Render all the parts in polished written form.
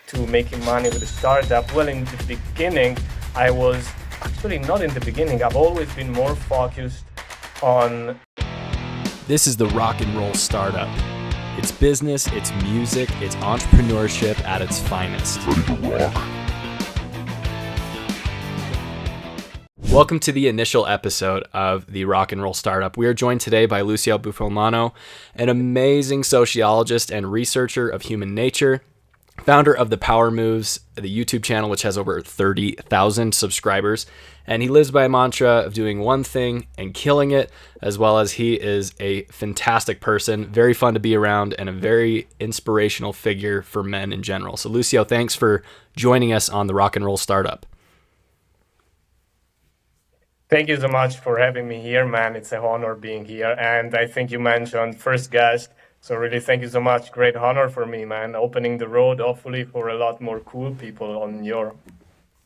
to making money with a startup? Well, in the beginning, I was actually not in the beginning. I've always been more focused on... This is the Rock and Roll Startup. It's business, it's music, it's entrepreneurship at its finest. Ready to rock? Welcome to the initial episode of the Rock and Roll Startup. We are joined today by Lucio Buffalmano, an amazing sociologist and researcher of human nature, founder of the Power Moves, the YouTube channel, which has over 30,000 subscribers. And he lives by a mantra of doing one thing and killing it, as well as he is a fantastic person, very fun to be around, and a very inspirational figure for men in general. So Lucio, thanks for joining us on the Rock and Roll Startup. Thank you so much for having me here, man. It's an honor being here. And I think you mentioned first guest. So really, thank you so much. Great honor for me, man. Opening the road, hopefully, for a lot more cool people on your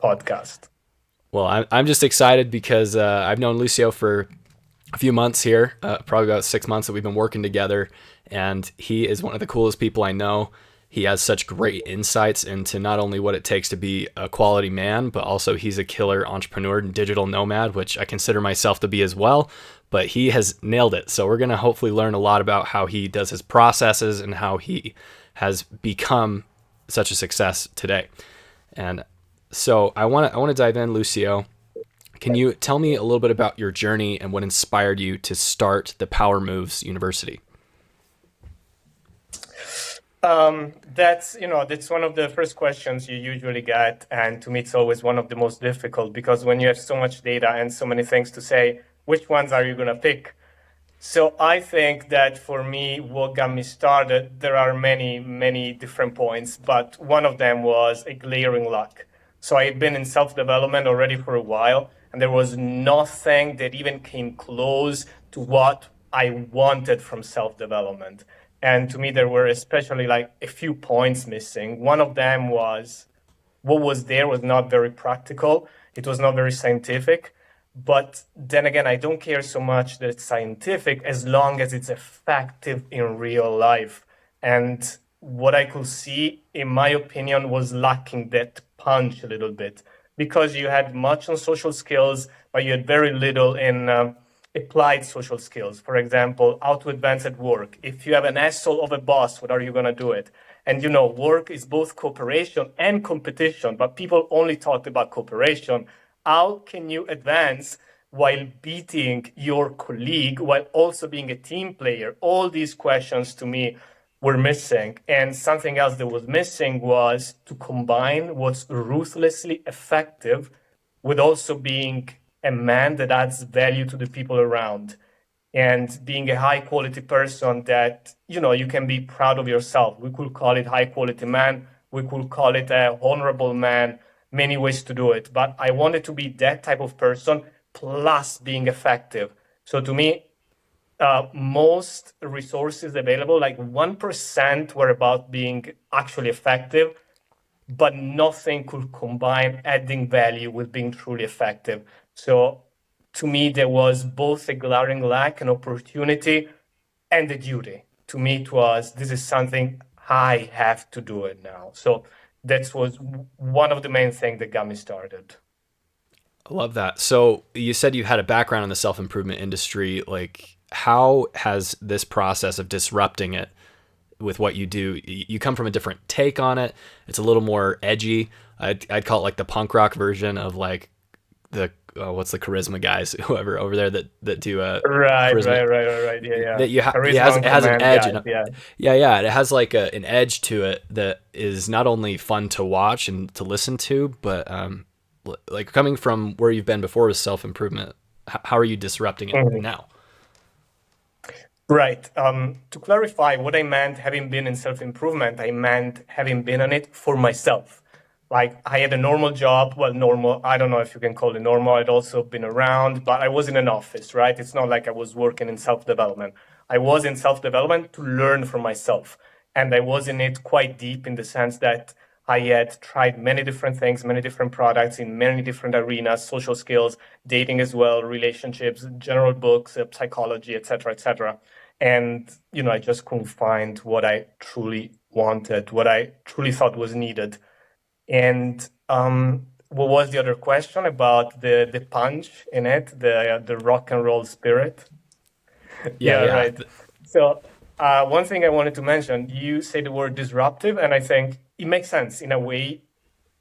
podcast. Well, I'm just excited because I've known Lucio for a few months here, probably about 6 months that we've been working together. And he is one of the coolest people I know. He has such great insights into not only what it takes to be a quality man, but also he's a killer entrepreneur and digital nomad, which I consider myself to be as well. But he has nailed it. So we're going to hopefully learn a lot about how he does his processes and how he has become such a success today. And so I want to dive in, Lucio. Can you tell me a little bit about your journey and what inspired you to start the Power Moves University? That's one of the first questions you usually get. And to me, it's always one of the most difficult because when you have so much data and so many things to say, which ones are you going to pick? So I think that for me, what got me started, there are many, many different points, but one of them was a glaring lack. So I had been in self-development already for a while, and there was nothing that even came close to what I wanted from self-development. And to me, there were especially like a few points missing. One of them was what was there was not very practical. It was not very scientific. But then again, I don't care so much that it's scientific as long as it's effective in real life. And what I could see, in my opinion, was lacking that punch a little bit because you had much on social skills, but you had very little in applied social skills. For example, how to advance at work. If you have an asshole of a boss, what are you going to do it? And work is both cooperation and competition, but people only talked about cooperation. How can you advance while beating your colleague, while also being a team player? All these questions to me were missing. And something else that was missing was to combine what's ruthlessly effective with also being a man that adds value to the people around and being a high quality person that, you can be proud of yourself. We could call it high quality man. We could call it a honorable man, many ways to do it. But I wanted to be that type of person plus being effective. So to me, most resources available, like 1% were about being actually effective, but nothing could combine adding value with being truly effective. So to me, there was both a glaring lack, an opportunity, and a duty. To me, it was, this is something I have to do it now. So that was one of the main things that got me started. I love that. So you said you had a background in the self-improvement industry. Like, how has this process of disrupting it with what you do, you come from a different take on it. It's a little more edgy. I'd call it like the punk rock version of like the, what's the charisma guys, whoever over there that do right. charisma. Yeah. That it has an edge. It has like an edge to it that is not only fun to watch and to listen to, but like coming from where you've been before with self-improvement, how are you disrupting it now? Right. To clarify what I meant having been in self-improvement, I meant having been on it for myself. Like I had a normal job, well, normal, I don't know if you can call it normal. I'd also been around, but I was in an office, right? It's not like I was working in self-development. I was in self-development to learn from myself. And I was in it quite deep in the sense that I had tried many different things, many different products in many different arenas, social skills, dating as well, relationships, general books, psychology, etc., etc. And, I just couldn't find what I truly wanted, what I truly thought was needed. And what was the other question about the punch in it, the rock and roll spirit? Yeah, Yeah, yeah. right. So one thing I wanted to mention, you say the word disruptive, and I think it makes sense in a way.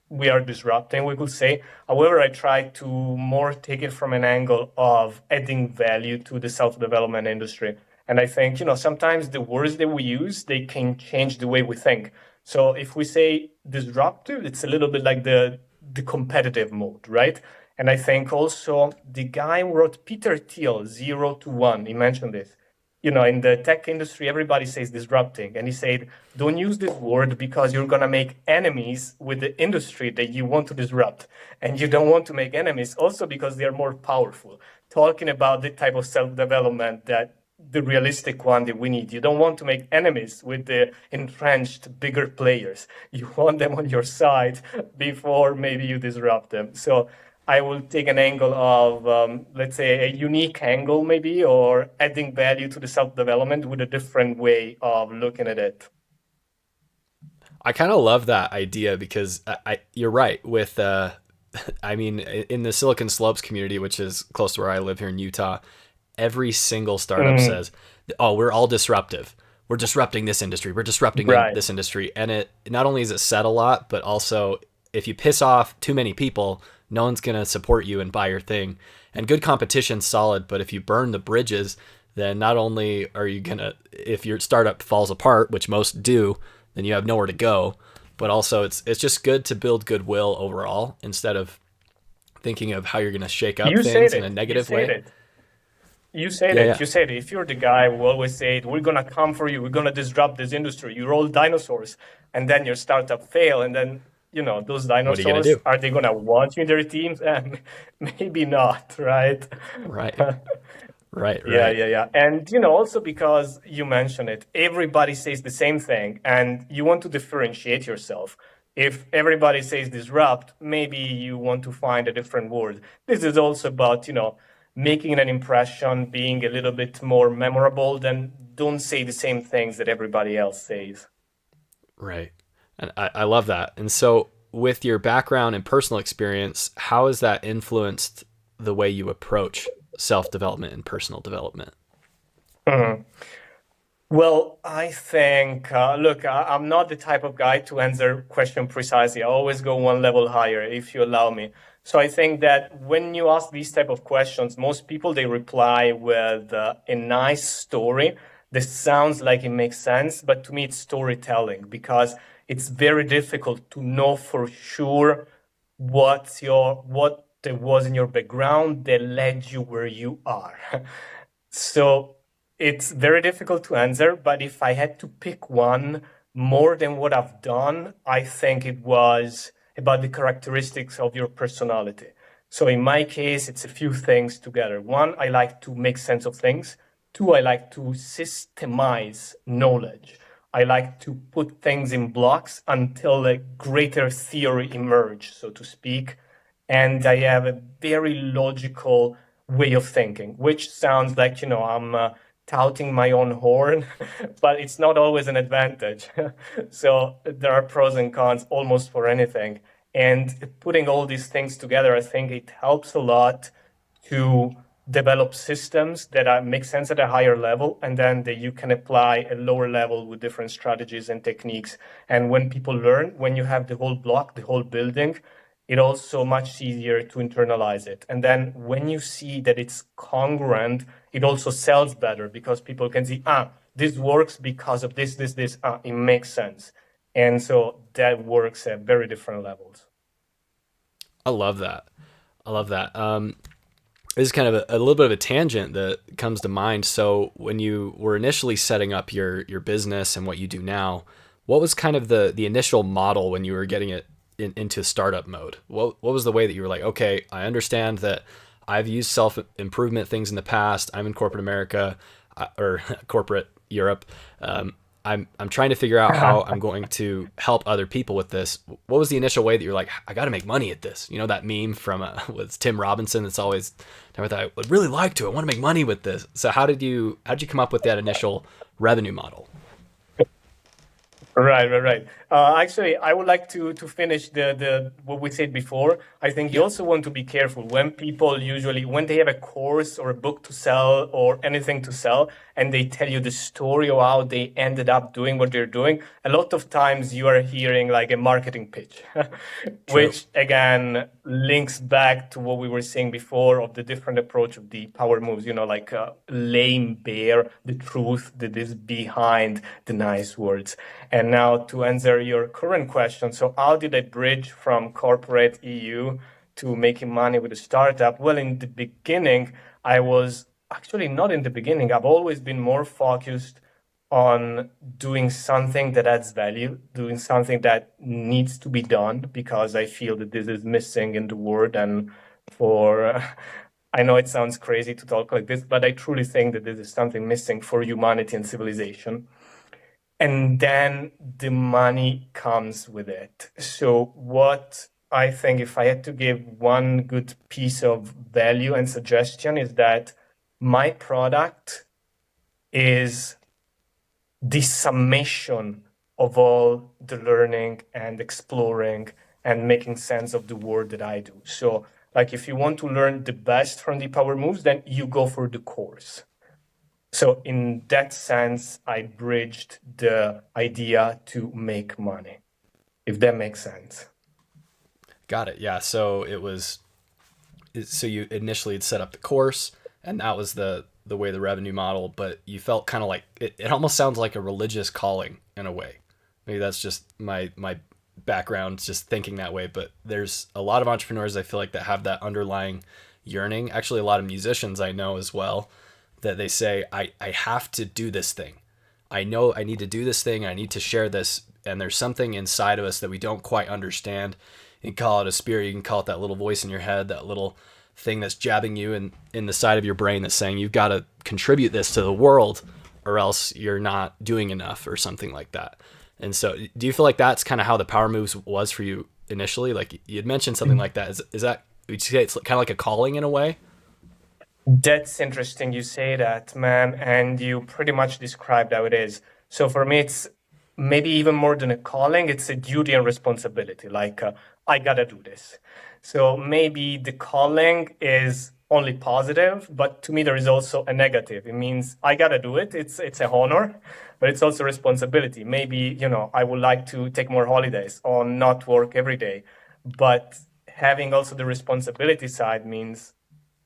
We are disrupting, we could say. However, I try to more take it from an angle of adding value to the self-development industry. And I think, sometimes the words that we use, they can change the way we think. So if we say disruptive, it's a little bit like the competitive mode, right? And I think also the guy who wrote Peter Thiel, 0 to 1, he mentioned this. In the tech industry, everybody says disrupting. And he said, don't use this word because you're going to make enemies with the industry that you want to disrupt. And you don't want to make enemies also because they're more powerful. Talking about the type of self-development that the realistic one that we need. You don't want to make enemies with the entrenched bigger players. You want them on your side before maybe you disrupt them. So I will take an angle of, let's say, a unique angle maybe, or adding value to the self-development with a different way of looking at it. I kind of love that idea because you're right with I mean in the Silicon Slopes community, which is close to where I live here in Utah, every single startup Mm, says, "Oh, we're all disruptive. We're disrupting this industry. We're disrupting right. this industry." And it not only is it said a lot, but also if you piss off too many people, no one's going to support you and buy your thing. And good competition's solid, but if you burn the bridges, then not only are you going to if your startup falls apart, which most do, then you have nowhere to go, but also it's just good to build goodwill overall instead of thinking of how you're going to shake up You said things in a it. You negative said way. it. You said Yeah, it. yeah. You said it. If you're the guy who always said, we're going to come for you, we're going to disrupt this industry, you're all dinosaurs, and then your startup fail, and then, those What are you going to dinosaurs, do? are they going to want you in their teams? Maybe not, right? Right. Right, Yeah, right. yeah, yeah. And, also because you mentioned it, everybody says the same thing, and you want to differentiate yourself. If everybody says disrupt, maybe you want to find a different word. This is also about, making an impression, being a little bit more memorable, than don't say the same things that everybody else says. Right. And I love that. And so, with your background and personal experience, how has that influenced the way you approach self development and personal development? Mhm. Well, I think, look, I'm not the type of guy to answer question precisely. I always go one level higher, if you allow me. So I think that when you ask these type of questions, most people, they reply with a nice story that sounds like it makes sense, but to me it's storytelling because it's very difficult to know for sure what there was in your background that led you where you are. So it's very difficult to answer, but if I had to pick one more than what I've done, I think it was about the characteristics of your personality. So in my case, it's a few things together. One, I like to make sense of things. Two, I like to systemize knowledge. I like to put things in blocks until a greater theory emerge, so to speak. And I have a very logical way of thinking, which sounds like, I'm touting my own horn, but it's not always an advantage. So there are pros and cons almost for anything. And putting all these things together, I think it helps a lot to develop systems that make sense at a higher level, and then that you can apply at lower level with different strategies and techniques. And when people learn, when you have the whole block, the whole building, it also much easier to internalize it. And then when you see that it's congruent, it also sells better because people can see, this works because of this, it makes sense. And so that works at very different levels. I love that. I love that. This is kind of a little bit of a tangent that comes to mind. So, when you were initially setting up your business and what you do now, what was kind of the initial model when you were getting it into startup mode? What was the way that you were like, okay, I understand that I've used self improvement things in the past. I'm in corporate America or corporate Europe. I'm trying to figure out how I'm going to help other people with this. What was the initial way that you're like, I got to make money at this? You know, that meme from with Tim Robinson that's always, I thought I would really like to. I want to make money with this. So how did you come up with that initial revenue model? Right. Actually, I would like to finish the what we said before. I think you Yeah, also want to be careful when people usually when they have a course or a book to sell or anything to sell, and they tell you the story of how they ended up doing what they're doing. A lot of times you are hearing like a marketing pitch, true. which again links back to what we were saying before of the different approach of the power moves. Like laying bare the truth that is behind the nice words. And now to answer your current question, so how did I bridge from corporate EU to making money with a startup? Well, in the beginning, I was actually not in the beginning. I've always been more focused on doing something that adds value, doing something that needs to be done because I feel that this is missing in the world. And for, I know it sounds crazy to talk like this, but I truly think that this is something missing for humanity and civilization. And then the money comes with it. So, what I think, if I had to give one good piece of value and suggestion, is that my product is the summation of all the learning and exploring and making sense of the world that I do. So, like, if you want to learn the best from the power moves, then you go for the course. So in that sense, I bridged the idea to make money, if that makes sense. Got it. Yeah. So so you initially had set up the course, and that was the way the revenue model, but you felt kind of like it almost sounds like a religious calling in a way. Maybe that's just my background, just thinking that way. But there's a lot of entrepreneurs I feel like that have that underlying yearning. Actually, a lot of musicians I know as well, that they say I have to do this thing. I know I need to do this thing. I need to share this. And there's something inside of us that we don't quite understand. You can call it a spirit. You can call it that little voice in your head, that little thing that's jabbing you in the side of your brain that's saying you've got to contribute this to the world or else you're not doing enough or something like that. And so do you feel like that's kind of how the power moves was for you initially? Like you had mentioned something like that. Is that, would you say it's kind of like a calling in a way? That's interesting you say that, man, and you pretty much described how it is. So for me, it's maybe even more than a calling, it's a duty and responsibility. Like, I gotta do this. So maybe the calling is only positive, but to me there is also a negative. It means I gotta do it. It's a honor, but it's also responsibility. Maybe, I would like to take more holidays or not work every day, but having also the responsibility side means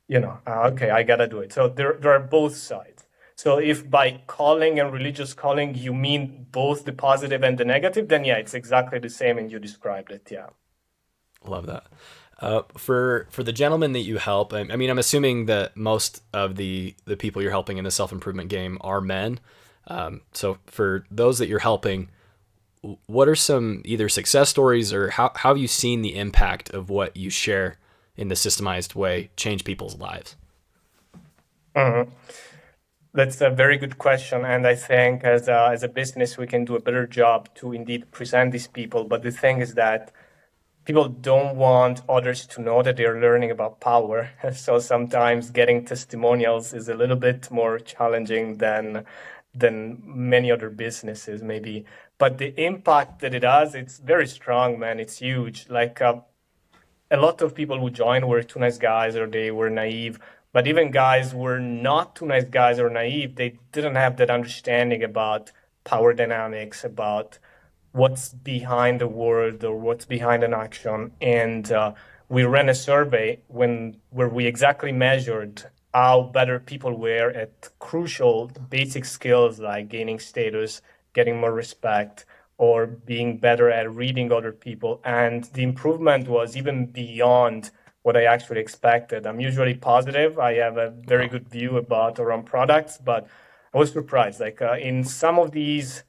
okay, I gotta do it. So there are both sides. So if by calling and religious calling you mean both the positive and the negative, then yeah, it's exactly the same, and you described it. Yeah. Love that. For the gentlemen that you help, I mean, I'm assuming that most of the people you're helping in the self improvement game are men. So for those that you're helping, what are some either success stories or how have you seen the impact of what you share in the systemized way change people's lives? Mhm. That's a very good question, and I think as a business we can do a better job to indeed present these people. But the thing is that people don't want others to know that they're learning about power. So sometimes getting testimonials is a little bit more challenging than many other businesses maybe. But the impact that it has, it's very strong, man. It's huge. Like a lot of people who joined were too nice guys or they were naive. But even guys who were not too nice guys or naive, they didn't have that understanding about power dynamics, about what's behind the word or what's behind an action. And we ran a survey where we exactly measured how better people were at crucial basic skills like gaining status, getting more respect, or being better at reading other people. And the improvement was even beyond what I actually expected. I'm usually positive. I have a very Wow. good view about our own products, but I was surprised. Like in some of these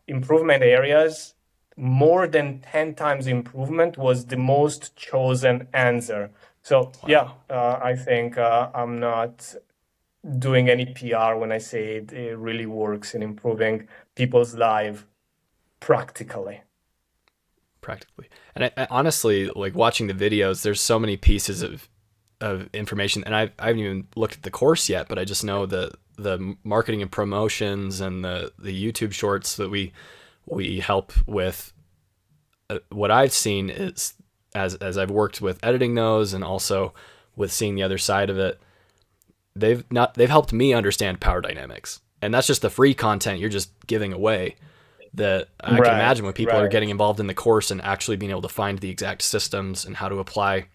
improvement areas, more than 10 times improvement was the most chosen answer. So, yeah, Wow. I think I'm not doing any PR when I say it really works in improving people's life practically. Practically. And I honestly, like watching the videos, there's so many pieces of information, and I haven't even looked at the course yet, but I just know the marketing and promotions and the YouTube shorts that we We help with what I've seen is as I've worked with editing those and also with seeing the other side of it, they've helped me understand power dynamics. And that's just the free content you're just giving away. That I can Right, imagine when people are right, getting involved in the course and actually being able to find the exact systems and how to apply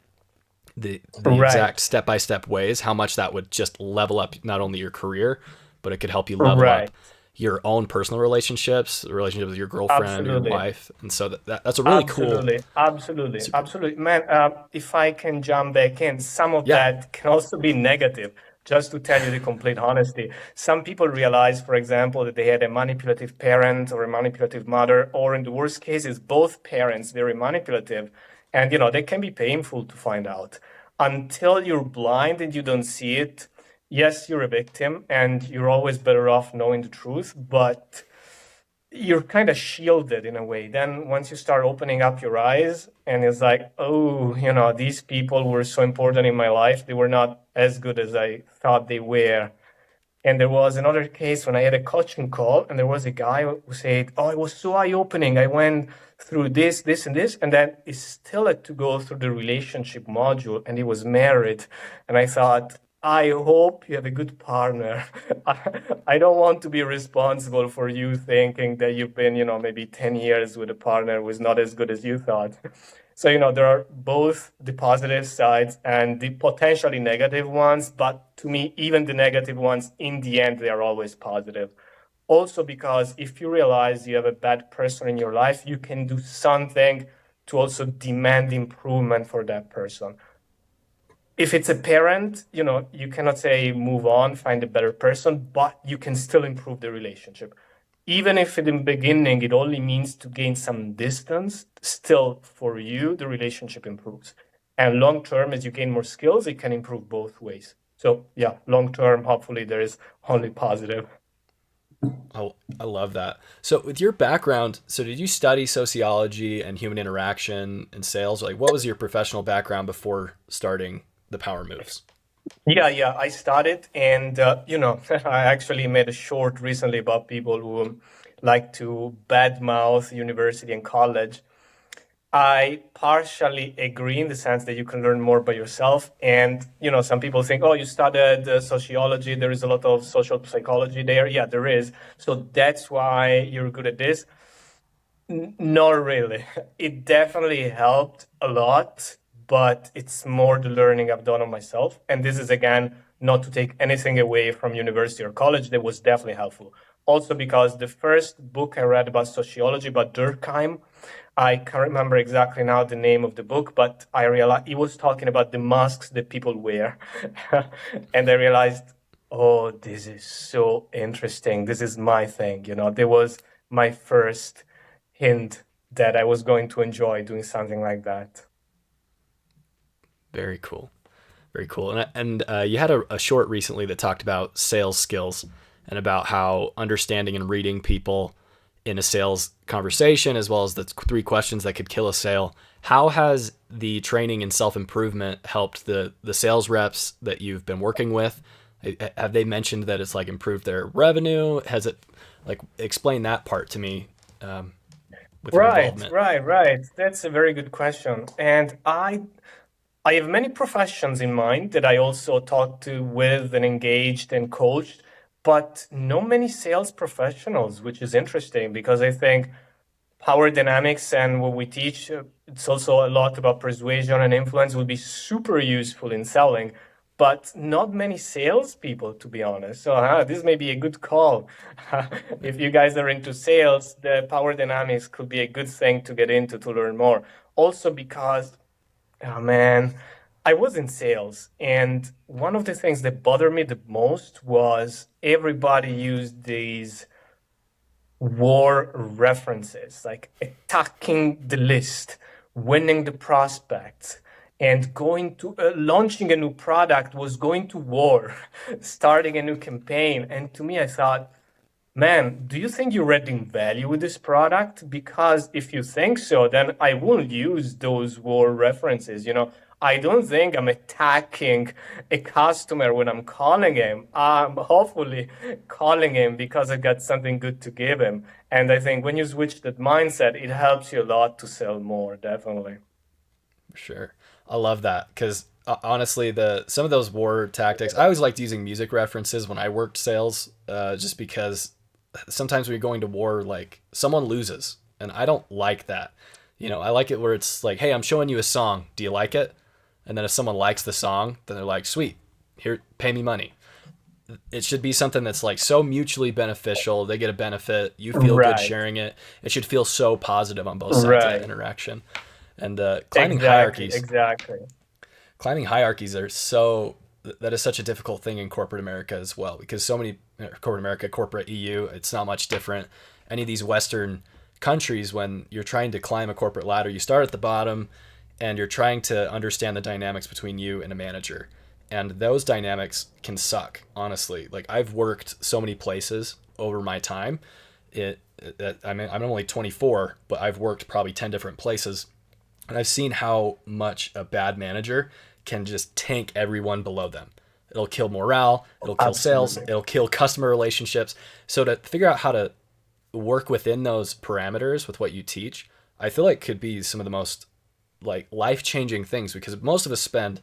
the exact right, step-by-step ways, how much that would just level up not only your career, but it could help you level up right. your own personal relationships, the relationship with your girlfriend or your Absolutely. wife. And so that's a really cool. Absolutely, absolutely, absolutely. Man, if I can jump back in, some of Yeah. that can also be negative. Just to tell you the complete honesty, some people realize, for example, that they had a manipulative parent or a manipulative mother, or in the worst cases, both parents very manipulative, and they can be painful to find out. Until you're blind and you don't see it, yes, you're a victim, and you're always better off knowing the truth, but you're kind of shielded in a way. Then once you start opening up your eyes and it's like, oh, these people were so important in my life. They were not as good as I thought they were. And there was another case when I had a coaching call, and there was a guy who said, oh, it was so eye-opening. I went through this, this, and this, and then he still had to go through the relationship module, and he was married. And I thought, I hope you have a good partner. I don't want to be responsible for you thinking that you've been, maybe 10 years with a partner who is not as good as you thought. So, there are both the positive sides and the potentially negative ones, but to me, even the negative ones, in the end, they are always positive. Also, because if you realize you have a bad person in your life, you can do something to also demand improvement for that person. If it's a parent, you cannot say move on, find a better person, but you can still improve the relationship. Even if in the beginning it only means to gain some distance, still for you, the relationship improves. And long term, as you gain more skills, it can improve both ways. So yeah, long term, hopefully there is only positive. I love that. So with your background, so did you study sociology and human interaction and sales? Like what was your professional background before starting the Power Moves? Yeah, I started, and I actually made a short recently about people who like to badmouth university and college. I partially agree in the sense that you can learn more by yourself. And, some people think, oh, you studied sociology, there is a lot of social psychology there. Yeah, there is. So that's why you're good at this. Not really. It definitely helped a lot, but it's more the learning I've done on myself. And this is, again, not to take anything away from university or college. That was definitely helpful. Also, because the first book I read about sociology, about Durkheim, I can't remember exactly now the name of the book, but I realized he was talking about the masks that people wear. And I realized, oh, this is so interesting. This is my thing. There was my first hint that I was going to enjoy doing something like that. Very cool. Very cool. And you had a short recently that talked about sales skills and about how understanding and reading people in a sales conversation, as well as the three questions that could kill a sale. How has the training and self-improvement helped the sales reps that you've been working with? Have they mentioned that it's like improved their revenue? Has it like explain that part to me with your Right, involvement? right, right. That's a very good question. And I have many professions in mind that I also talked to with and engaged and coached, but no many sales professionals, which is interesting because I think power dynamics and what we teach, it's also a lot about persuasion and influence would be super useful in selling, but not many salespeople, to be honest. So this may be a good call. If you guys are into sales, the power dynamics could be a good thing to get into to learn more. Also because, oh man, I was in sales, and one of the things that bothered me the most was everybody used these war references, like attacking the list, winning the prospects, and going to launching a new product was going to war, starting a new campaign. And to me, I thought, man, do you think you're adding value with this product? Because if you think so, then I won't use those war references. I don't think I'm attacking a customer when I'm calling him. I'm hopefully calling him because I got something good to give him. And I think when you switch that mindset, it helps you a lot to sell more, definitely. Sure. I love that because honestly, some of those war tactics, I always liked using music references when I worked sales, just because sometimes when you're going to war, like someone loses, and I don't like that. I like it where it's like, hey, I'm showing you a song. Do you like it? And then if someone likes the song, then they're like, sweet, here, pay me money. It should be something that's like so mutually beneficial. They get a benefit. You feel good Right, sharing it. It should feel so positive on both sides of that right. interaction. And Exactly, exactly. climbing hierarchies are so that is such a difficult thing in corporate America as well, because so many corporate America, corporate EU, it's not much different. Any of these Western countries, when you're trying to climb a corporate ladder, you start at the bottom and you're trying to understand the dynamics between you and a manager. And those dynamics can suck, honestly. Like I've worked so many places over my time. I'm only 24, but I've worked probably 10 different places, and I've seen how much a bad manager can just tank everyone below them. It'll kill morale, it'll kill sales, Absolutely. it'll kill customer relationships. So to figure out how to work within those parameters with what you teach, I feel like could be some of the most like life-changing things, because most of us spend,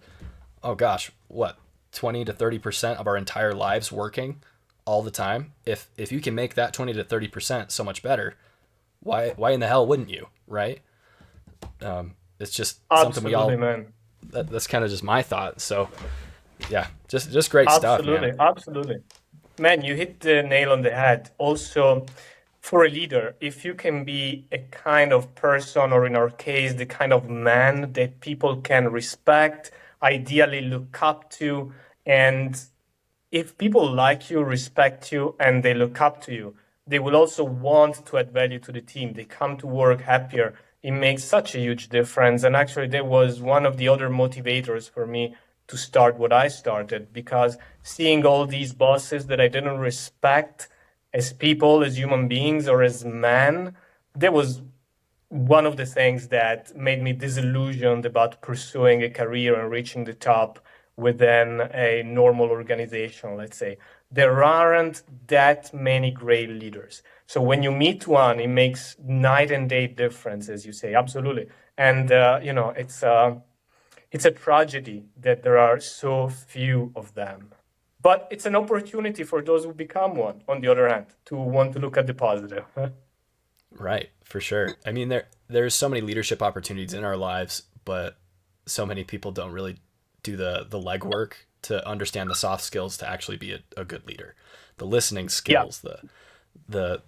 oh gosh, what, 20 to 30% of our entire lives working all the time. If you can make that 20 to 30% so much better, why in the hell wouldn't you, right? It's just something we Absolutely, all man. that's kind of just my thought. So yeah, just great stuff, man. Absolutely, absolutely. Man, you hit the nail on the head. Also, for a leader, if you can be a kind of person, or in our case, the kind of man that people can respect, ideally look up to, and if people like you, respect you, and they look up to you, they will also want to add value to the team. They come to work happier. It makes such a huge difference. And actually, that was one of the other motivators for me to start what I started, because seeing all these bosses that I didn't respect as people, as human beings, or as men, that was one of the things that made me disillusioned about pursuing a career and reaching the top within a normal organization, let's say. There aren't that many great leaders. So when you meet one, it makes night and day difference, as you say, absolutely. And, it's a tragedy that there are so few of them. But it's an opportunity for those who become one, on the other hand, to want to look at the positive. Right, for sure. I mean, there's so many leadership opportunities in our lives, but so many people don't really do the legwork to understand the soft skills to actually be a good leader. The listening Yeah, skills, the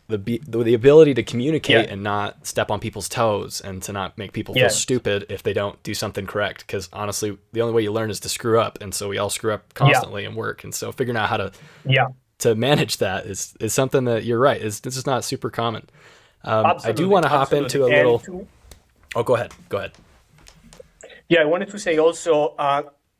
the ability to yeah, communicate and not step on people's toes, and to not make people feel yeah, stupid if they don't do something correct. Because honestly, the only way you learn is to screw up, and so we all screw up yeah, constantly in work. And so figuring out how yeah, to manage that is something that you're right. It's just not super common. I do absolutely, want to hop absolutely. into a And little. to Oh, go ahead. Go ahead. Yeah, I wanted to say also,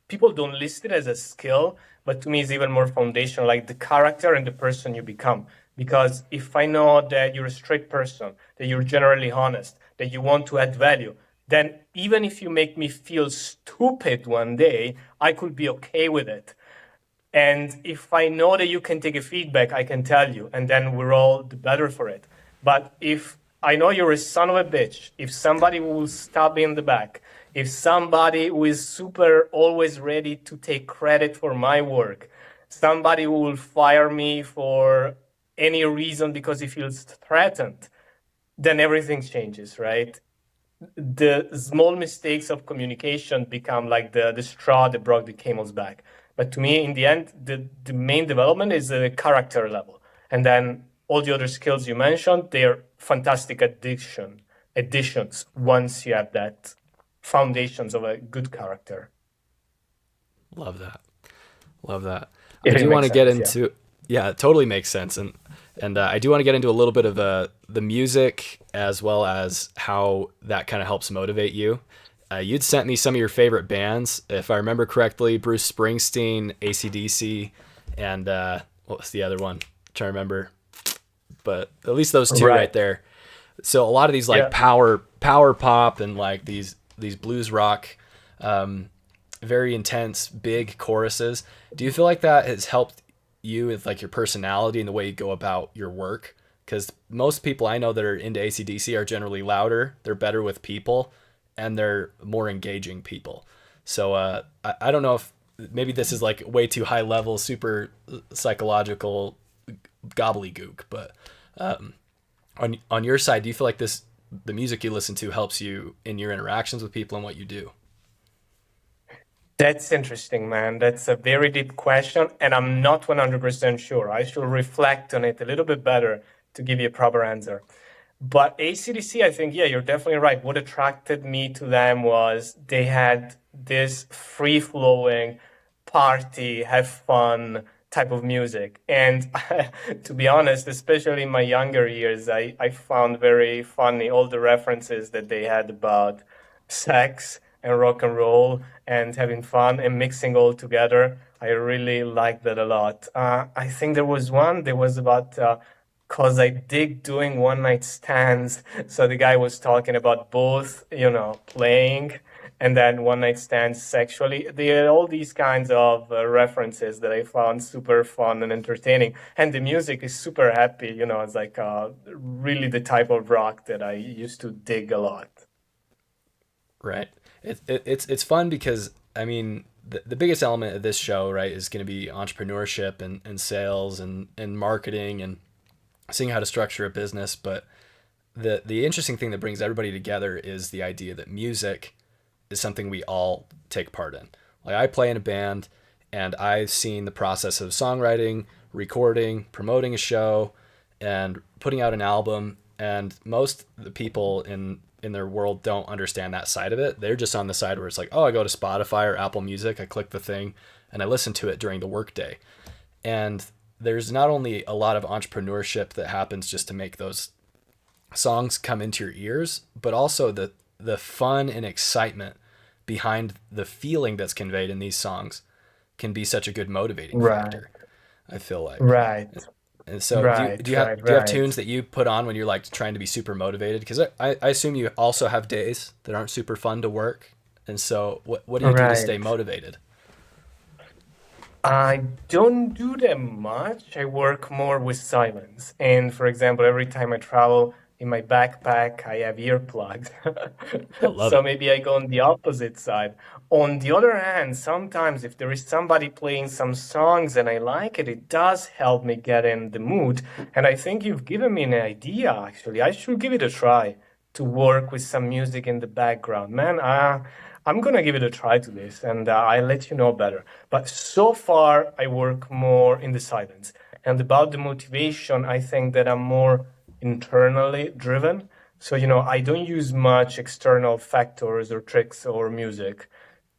people don't list it as a skill, but to me, it's even more foundational, like the character and the person you become. Because if I know that you're a straight person, that you're generally honest, that you want to add value, then even if you make me feel stupid one day, I could be okay with it. And if I know that you can take a feedback, I can tell you, and then we're all the better for it. But if I know you're a son of a bitch, if somebody will stab me in the back, if somebody who is super always ready to take credit for my work, somebody who will fire me for any reason because he feels threatened, then everything changes, right? The small mistakes of communication become like the straw that broke the camel's back. But to me, in the end, the main development is the character level. And then all the other skills you mentioned, they're fantastic additions once you have that foundations of a good character, Love that. Love that. I if it do want makes to get sense. Yeah. into. Yeah, it totally makes sense, and I do want to get into a little bit of the music, as well as how that kind of helps motivate you. You'd sent me some of your favorite bands, if I remember correctly: Bruce Springsteen, AC/DC, and what was the other one? I'm trying to remember, but at least those two Right. right there. So a lot of these like Yeah. power pop and like these blues rock, very intense big choruses. Do you feel like that has helped you with like your personality and the way you go about your work? because most people I know that are into AC/DC are generally louder, they're better with people, and they're more engaging people. So I don't know if maybe this is like way too high level, super psychological gobbledygook, but on your side, do you feel like the music you listen to helps you in your interactions with people and what you do? That's interesting, man. That's a very deep question, and I'm not 100% sure. I should reflect on it a little bit better to give you a proper answer. But AC/DC, I think, yeah, you're definitely right. What attracted me to them was they had this free-flowing party, have fun type of music. And to be honest, especially in my younger years, I found very funny all the references that they had about sex and rock and roll and having fun and mixing all together. I really liked that a lot. I think there was one, there was about because I dig doing one night stands. So the guy was talking about both, playing and then one night stands sexually. They had all these kinds of references that I found super fun and entertaining. And the music is super happy. It's like really the type of rock that I used to dig a lot. Right. It's fun because I mean the biggest element of this show, right, is going to be entrepreneurship and sales and marketing and seeing how to structure a business. But the interesting thing that brings everybody together is the idea that music is something we all take part in. Like I play in a band and I've seen the process of songwriting, recording, promoting a show, and putting out an album. And most of the people in their world don't understand that side of it. They're just on the side where it's like, oh, I go to Spotify or Apple Music, I click the thing, and I listen to it during the workday. And there's not only a lot of entrepreneurship that happens just to make those songs come into your ears, but also the fun and excitement behind the feeling that's conveyed in these songs can be such a good motivating Right, factor, I feel like. right, And so right, right, do you have right. tunes that you put on when you're like trying to be super motivated? Because I assume you also have days that aren't super fun to work. And so what do you do to stay Right. motivated? I don't do that much. I work more with silence. And for example, every time I travel in my backpack, I have earplugs. I love So it. maybe I go on the opposite side. On the other hand, sometimes if there is somebody playing some songs and I like it, it does help me get in the mood. And I think you've given me an idea, actually. I should give it a try to work with some music in the background. Man, I'm gonna give it a try to this, and I'll let you know better. But so far, I work more in the silence. And about the motivation, I think that I'm more internally driven. So, I don't use much external factors or tricks or music.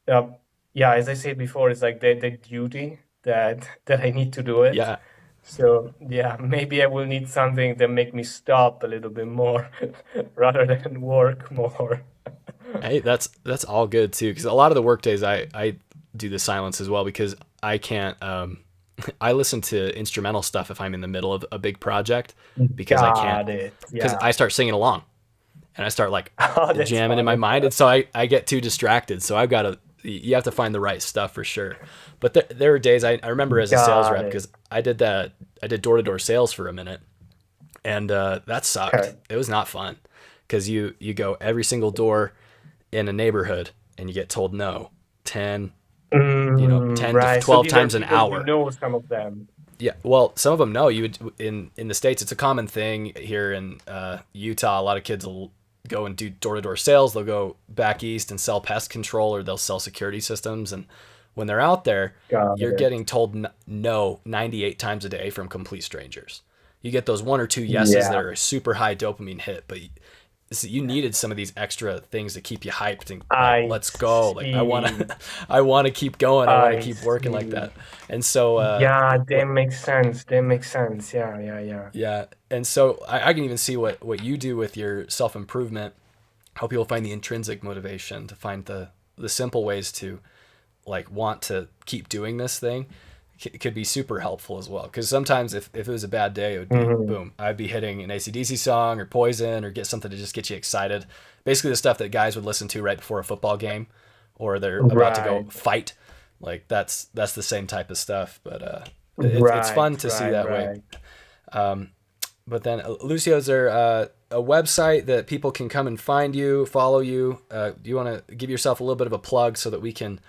Uh, yeah, as I said before, it's like the duty that I need to do it. Yeah. So yeah, maybe I will need something that make me stop a little bit more rather than work more. Hey, that's all good too. Because a lot of the work days I do the silence as well because I can't. I listen to instrumental stuff if I'm in the middle of a big project because I can't Got it. because Yeah. I start singing along and I start like Oh, that's jamming in my funny. mind, and so I get too distracted. So I've got to you have to find the right stuff for sure. But there were days I remember as a sales Got rep it. because I did door to door sales for a minute, and that sucked. Okay. It was not fun because you go every single door in a neighborhood and you get told no 10 10 to Right. So 12 these are times an people you hour. know, some of them. Yeah, well, some of them know. You would in the States, it's a common thing here in Utah. A lot of kids will go and do door to door sales. They'll go back east and sell pest control, or they'll sell security systems. And when they're out there, Got you're it. getting told no 98 times a day from complete strangers. You get those one or two yeses that Yeah. are a super high dopamine hit, but so you needed some of these extra things to keep you hyped and like, I let's go. Like I want see. to, I want to keep going. I want to I keep working like see. that. And so, Yeah, that what makes sense. That makes sense. Yeah, yeah, yeah. yeah. And so I can even see what you do with your self improvement, how people find the intrinsic motivation to find the simple ways to like want to keep doing this thing could be super helpful as well. Because sometimes if it was a bad day, it would be Hmm. boom, I'd be hitting an AC/DC song or Poison or get something to just get you excited. Basically the stuff that guys would listen to right before a football game or they're about to go Right. fight. Like that's the same type of stuff. But it's Right, fun to see right, that way. right. But then, Lucio, is there a website that people can come and find you, follow you? Do you want to give yourself a little bit of a plug so that we can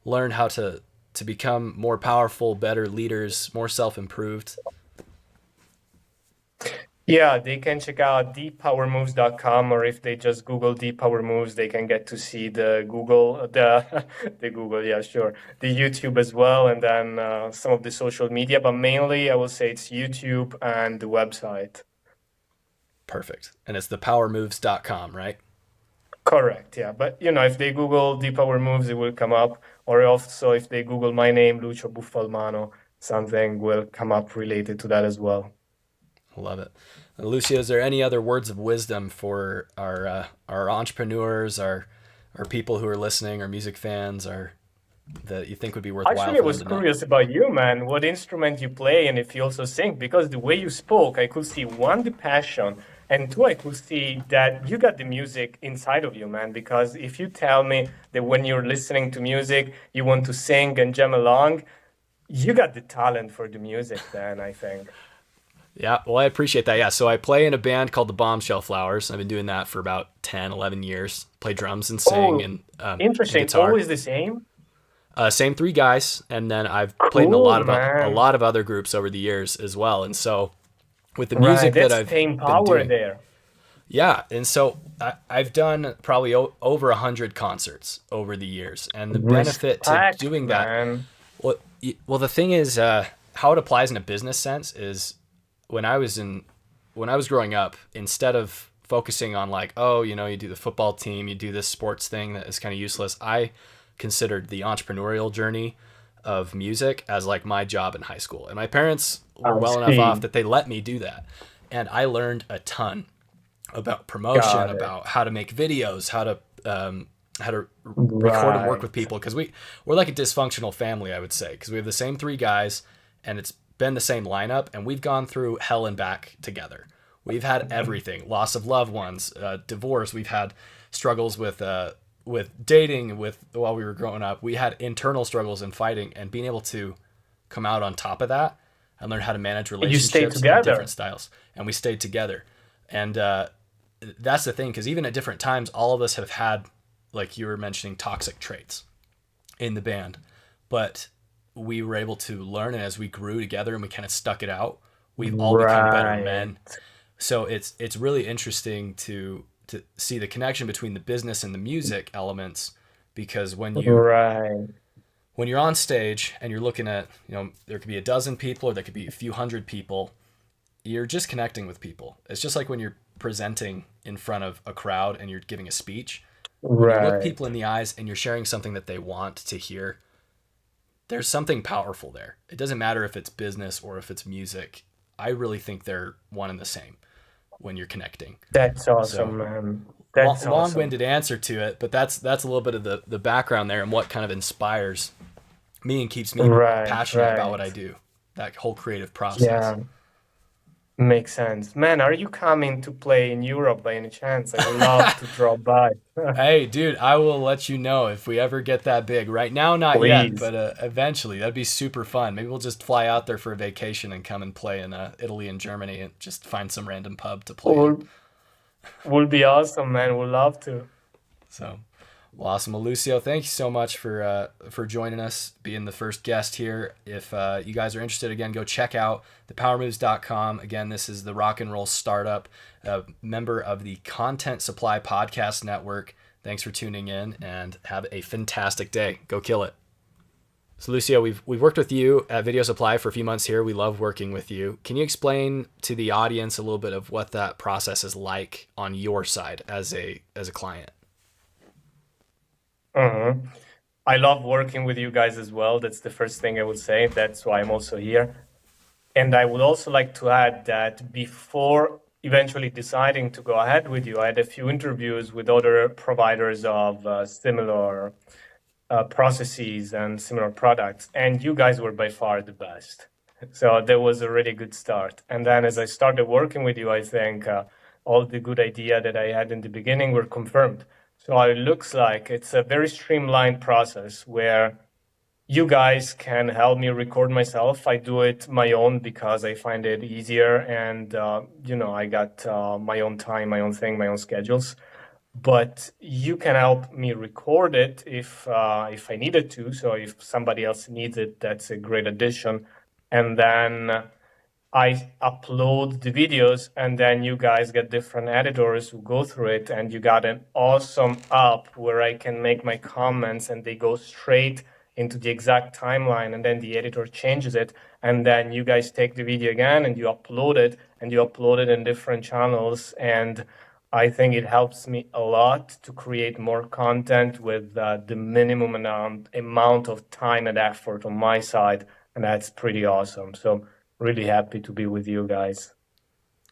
learn how to become more powerful, better leaders, more self-improved? Yeah, they can check out deeppowermoves.com, or if they just Google Deep Power Moves, they can get to see the Google, yeah, sure, the YouTube as well, and then some of the social media. But mainly, I will say it's YouTube and the website. Perfect. And it's thepowermoves.com, right? Correct, yeah. But if they Google Deep Power Moves, it will come up. Or also, if they Google my name, Lucio Buffalmano, something will come up related to that as well. Love it. Lucio, is there any other words of wisdom for our entrepreneurs, our people who are listening, our music fans, that you think would be worthwhile Actually, for I them was to know? curious about you, man. What instrument you play, and if you also sing, because the way you spoke, I could see one, the passion, and two, I could see that you got the music inside of you, man. Because if you tell me that when you're listening to music, you want to sing and jam along, you got the talent for the music, then, I think. Yeah, well, I appreciate that. Yeah, so I play in a band called the Bombshell Flowers. I've been doing that for about 10, 11 years. Play drums and sing Oh, and interesting. guitar. Always the same? Same three guys, and then I've played in Cool, a man. lot of other groups over the years as well. And so with the Right, music that that's I've staying been power doing, there. yeah, and so I've done probably over 100 concerts over the years, and the benefit to Respect, doing that, man. well, the thing is, how it applies in a business sense is when I was growing up, instead of focusing on like, oh, you do the football team, you do this sports thing that is kind of useless, I considered the entrepreneurial journey of music as like my job in high school. And my parents were I well enough off see. that they let me do that. And I learned a ton about promotion, Got it. about how to make videos, how to record and work with Right. people. Because we're like a dysfunctional family, I would say, because we have the same three guys, and it's been the same lineup, and we've gone through hell and back together. We've had everything: loss of loved ones, divorce. We've had struggles with dating, with while we were growing up. We had internal struggles and fighting, and being able to come out on top of that and learn how to manage You stay relationships in different together. styles. And we stayed together, and that's the thing, because even at different times, all of us have had, like you were mentioning, toxic traits in the band, but we were able to learn, and as we grew together and we kind of stuck it out, we've all become better Right. men. So it's really interesting to see the connection between the business and the music elements, because Right. when you're on stage and you're looking at, there could be a dozen people or there could be a few hundred people, you're just connecting with people. It's just like when you're presenting in front of a crowd and you're giving a speech. When you look Right. people in the eyes and you're sharing something that they want to hear, there's something powerful there. It doesn't matter if it's business or if it's music. I really think they're one and the same when you're connecting. That's So awesome, man. That's awesome. long-winded answer to it, but that's a little bit of the background there and what kind of inspires me and keeps me Right. passionate about what Right. I do. That whole creative process. Yeah. Makes sense. Man, are you coming to play in Europe by any chance? I would love to drop by. Hey, dude, I will let you know if we ever get that big. Right now, not yet, Please. but eventually, that'd be super fun. Maybe we'll just fly out there for a vacation and come and play in Italy and Germany and just find some random pub to play in. Will will be awesome, man. Would love to. So, well, awesome. Well, Lucio, thank you so much for joining us, being the first guest here. If you guys are interested, again, go check out thepowermoves.com. Again, this is the rock and roll startup, member of the Content Supply Podcast Network. Thanks for tuning in and have a fantastic day. Go kill it. So, Lucio, we've worked with you at Video Supply for a few months here. We love working with you. Can you explain to the audience a little bit of what that process is like on your side as a client? Mhm. I love working with you guys as well. That's the first thing I would say. That's why I'm also here. And I would also like to add that before eventually deciding to go ahead with you, I had a few interviews with other providers of similar processes and similar products, and you guys were by far the best. So that was a really good start. And then as I started working with you, I think all the good idea that I had in the beginning were confirmed. So it looks like it's a very streamlined process where you guys can help me record myself. I do it my own because I find it easier, and I got my own time, my own thing, my own schedules. But you can help me record it if I needed to. So if somebody else needs it, that's a great addition. And then I upload the videos, and then you guys get different editors who go through it, and you got an awesome app where I can make my comments and they go straight into the exact timeline, and then the editor changes it, and then you guys take the video again and you upload it, and you upload it in different channels. And I think it helps me a lot to create more content with the minimum amount of time and effort on my side, and that's pretty awesome. So really happy to be with you guys.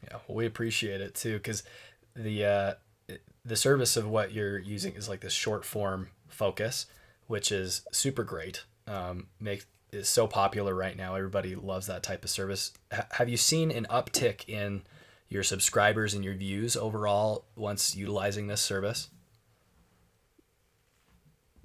Yeah, well, we appreciate it too, because the service of what you're using is like this short form focus, which is super great. Is so popular right now. Everybody loves that type of service. Have you seen an uptick in your subscribers and your views overall once utilizing this service?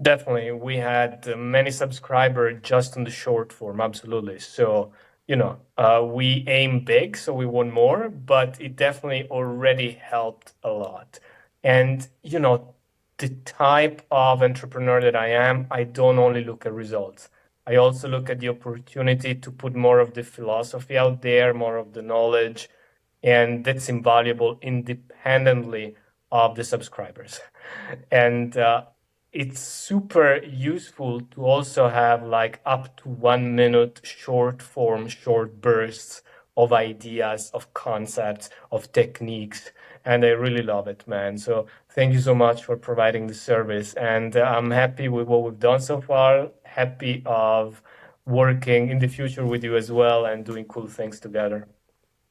Definitely. We had many subscribers just on the short form. Absolutely. So, we aim big, so we want more, but it definitely already helped a lot. And, the type of entrepreneur that I am, I don't only look at results. I also look at the opportunity to put more of the philosophy out there, more of the knowledge, and that's invaluable independently of the subscribers. And it's super useful to also have like up to 1 minute short form, short bursts of ideas, of concepts, of techniques. And I really love it, man. So thank you so much for providing the service. And I'm happy with what we've done so far, happy of working in the future with you as well and doing cool things together.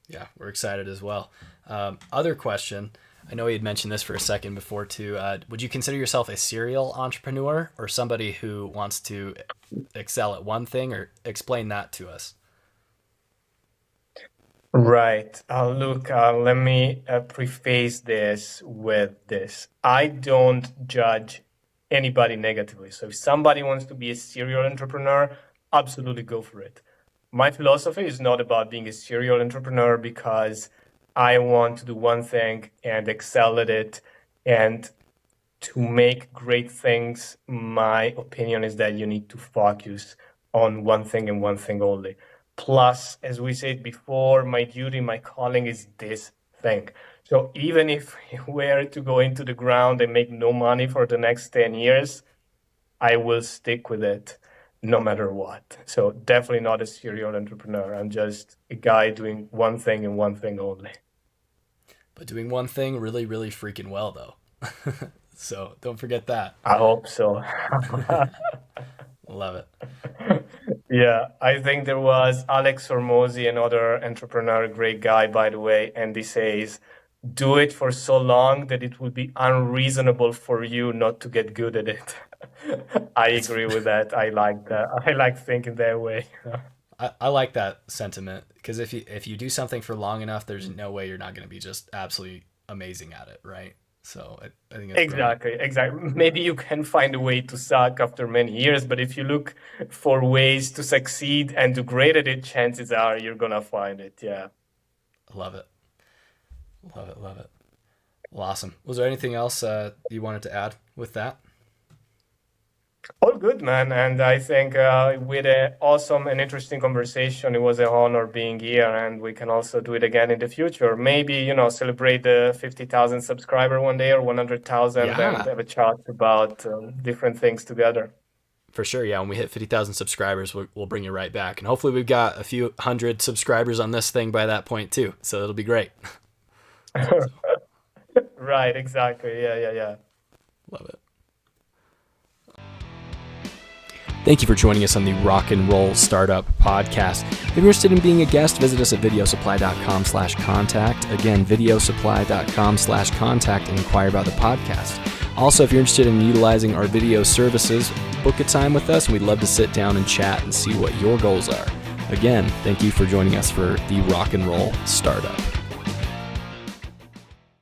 Yeah, we're excited as well. Other question, I know you had mentioned this for a second before too. Would you consider yourself a serial entrepreneur or somebody who wants to excel at one thing, or explain that to us? Right. Look, let me preface this with this. I don't judge anybody negatively. So if somebody wants to be a serial entrepreneur, absolutely go for it. My philosophy is not about being a serial entrepreneur because I want to do one thing and excel at it and to make great things. My opinion is that you need to focus on one thing and one thing only. Plus, as we said before, my duty, my calling is this thing. So even if we were to go into the ground and make no money for the next 10 years, I will stick with it no matter what. So definitely not a serial entrepreneur. I'm just a guy doing one thing and one thing only. But doing one thing really, really freaking well, though. So don't forget that. I hope so. Love it. Yeah, I think there was Alex Hormozy, another entrepreneur, great guy, by the way, and he says, do it for so long that it will be unreasonable for you not to get good at it. I agree with that. I like that. I like thinking that way. I like that sentiment, because if you do something for long enough, there's no way you're not going to be just absolutely amazing at it, right? So I think that's Exactly, great. exactly. Maybe you can find a way to suck after many years, but if you look for ways to succeed and do great at it, chances are you're gonna find it. Yeah. Love it. Love it. Love it. Well, awesome. Was there anything else you wanted to add with that? All good, man. And I think with an awesome and interesting conversation, it was an honor being here, and we can also do it again in the future. Maybe, celebrate the 50,000 subscriber one day or 100,000 and have a chat about different things together. For sure. Yeah. When we hit 50,000 subscribers, we'll bring you right back. And hopefully we've got a few hundred subscribers on this thing by that point too. So it'll be great. Right. Exactly. Yeah. Love it. Thank you for joining us on the Rock and Roll Startup Podcast. If you're interested in being a guest, visit us at videosupply.com/contact. Again, videosupply.com/contact and inquire about the podcast. Also, if you're interested in utilizing our video services, book a time with us, and we'd love to sit down and chat and see what your goals are. Again, thank you for joining us for the Rock and Roll Startup.